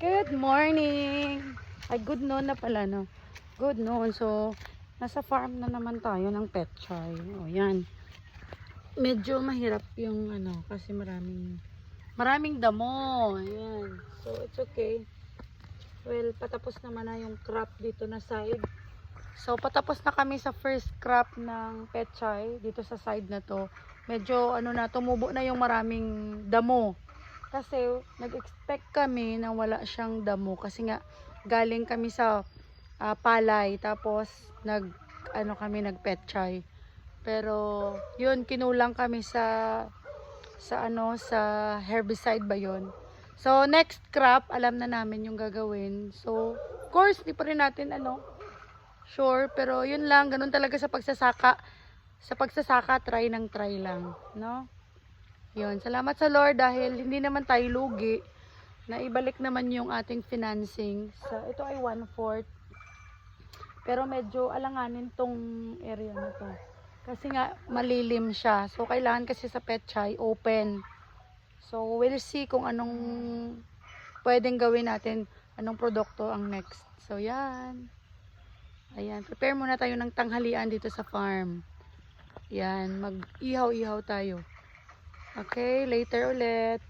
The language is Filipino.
Good morning! Ay, good noon na pala, no? Good noon. So, nasa farm na naman tayo ng petchay. O, yan. Medyo mahirap yung kasi maraming damo. Ayan. So, it's okay. Well, patapos naman na yung crop dito na side. So, patapos na kami sa first crop ng petchay dito sa side na to. Medyo, tumubo na yung maraming damo. Kasi nag-expect kami na wala siyang damo kasi nga galing kami sa palay tapos kami nagpetchay. Pero yun kinulang kami sa herbicide ba yun. So next crop alam na namin yung gagawin. So of course di pa rin natin sure, pero yun lang, ganun talaga sa pagsasaka. Sa pagsasaka try lang, no? Yun, salamat sa Lord dahil hindi naman tayo lugi. Naibalik naman yung ating financing. Ito ay 1/4. Pero medyo alanganin tong area na to. Kasi nga malilim siya. So kailangan kasi sa petchay open. So we'll see kung anong pwedeng gawin natin, anong produkto ang next. So yan. Ayan, prepare muna tayo ng tanghalian dito sa farm. Yan, mag-ihaw-ihaw tayo. Okay, later ulit.